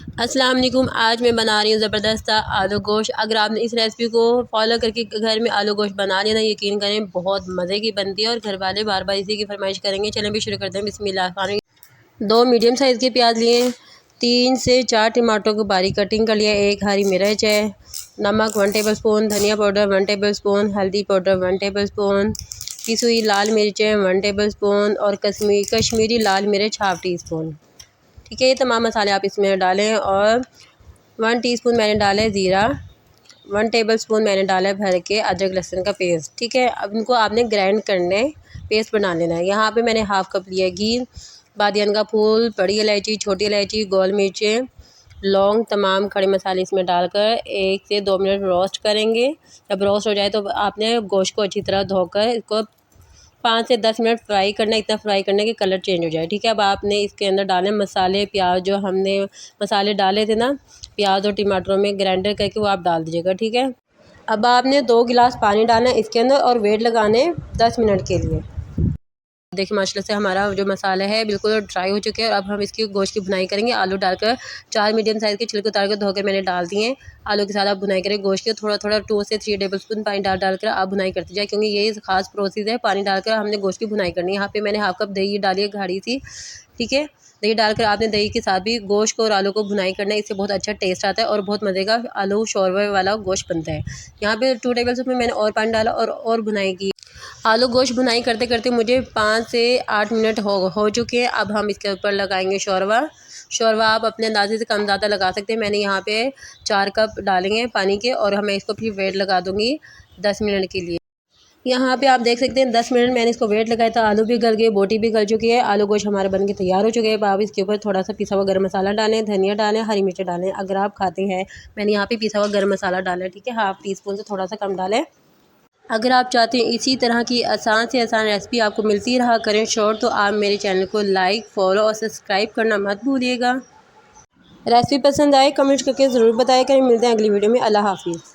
अस्सलाम वालेकुम। आज मैं बना रही हूँ ज़बरदस्त आलू गोश्त। अगर आपने इस रेसिपी को फॉलो करके घर में आलू गोश्त बना लिया ना, यकीन करें बहुत मज़े की बनती है और घर वाले बार बार इसी की फरमाइश करेंगे। चलें भी शुरू करते हैं। बिस्मिल्लाह। 2 मीडियम साइज़ के प्याज लिए, 3 से 4 टमाटरों को बारीक कटिंग कर लिया, 1 हरी मिर्च है, नमक 1 टेबल स्पून, धनिया पाउडर 1 टेबल स्पून, हल्दी पाउडर 1 टेबल स्पून, पिसी हुई लाल मिर्चें 1 टेबल स्पून और कश्मीरी लाल मिर्च हाफ़ टी स्पून। ठीक है, ये तमाम मसाले आप इसमें डालें। और 1 टीस्पून मैंने डाला है ज़ीरा, 1 टेबल स्पून मैंने डाला है भर के अदरक लहसुन का पेस्ट। ठीक है, अब इनको आपने ग्राइंड करने पेस्ट बना लेना है। यहाँ पे मैंने हाफ़ कप लिया घी, बादियान का फूल, बड़ी इलायची, छोटी इलायची, गोल मिर्चें, लौंग, तमाम खड़े मसाले इसमें डालकर 1 से 2 मिनट रोस्ट करेंगे। जब रोस्ट हो जाए तो आपने गोश्त को अच्छी तरह धोकर इसको 5 से 10 मिनट फ्राई करना, इतना फ्राई करना कि कलर चेंज हो जाए। ठीक है, अब आपने इसके अंदर डालें मसाले, प्याज जो हमने मसाले डाले थे ना प्याज और टमाटरों में ग्राइंडर करके, वो आप डाल दीजिएगा। ठीक है, अब आपने 2 गिलास पानी डालना है इसके अंदर और वेट लगाने 10 मिनट के लिए। देखिए माशाल्लाह से हमारा जो मसाला है बिल्कुल ड्राई हो चुके हैं। और अब हम इसकी गोश्त की भुनाई करेंगे। आलू डालकर 4 मीडियम साइज़ के छिलके उतार कर धोकर मैंने डाल दिए हैं। आलू के साथ आप भुनाई करें गोश्त की, थोड़ा थोड़ा 2 से 3 टेबल स्पून पानी डालकर आप भुनाई करते जाए, क्योंकि ये खास प्रोसेस है। पानी डालकर हमने गोश्त की भुनाई करनी है। यहाँ पे मैंने हाफ़ कप दही डाली है गाढ़ी सी। ठीक है, दही डालकर आपने दही के साथ भी गोश्त को और आलू को भुनाई करना है। इससे बहुत अच्छा टेस्ट आता है और बहुत मज़े का आलू शोरबा वाला गोश्त बनता है। यहाँ पे 2 टेबल स्पून मैंने और पानी डाला और भुनाई की। आलू गोश्त भुनाई करते करते मुझे 5 से 8 मिनट हो चुके हैं। अब हम इसके ऊपर लगाएंगे शोरबा आप अपने अंदाजे से कम ज़्यादा लगा सकते हैं। मैंने यहाँ पे 4 कप डालेंगे पानी के और मैं इसको फिर वेट लगा दूँगी 10 मिनट के लिए। यहाँ पे आप देख सकते हैं 10 मिनट मैंने इसको वेट लगाया था। आलू भी गल गए, बोटी भी गल चुकी है, आलू गोश्त हमारे बन के तैयार हो चुके हैं। अब आप इसके ऊपर थोड़ा सा पिसा हुआ गर्म मसाला डालें, धनिया डालें, हरी मिर्च डालें अगर आप खाते हैं। मैंने यहाँ पे पिसा हुआ गर्म मसाला डाला है। ठीक है, हाफ़ टी स्पून से थोड़ा सा कम डालें। अगर आप चाहते हैं इसी तरह की आसान से आसान रेसिपी आपको मिलती रहा करें शॉर्ट, तो आप मेरे चैनल को लाइक, फॉलो और सब्सक्राइब करना मत भूलिएगा। रेसिपी पसंद आए कमेंट करके ज़रूर बताया करें। मिलते हैं अगली वीडियो में। अल्लाह हाफ़िज़।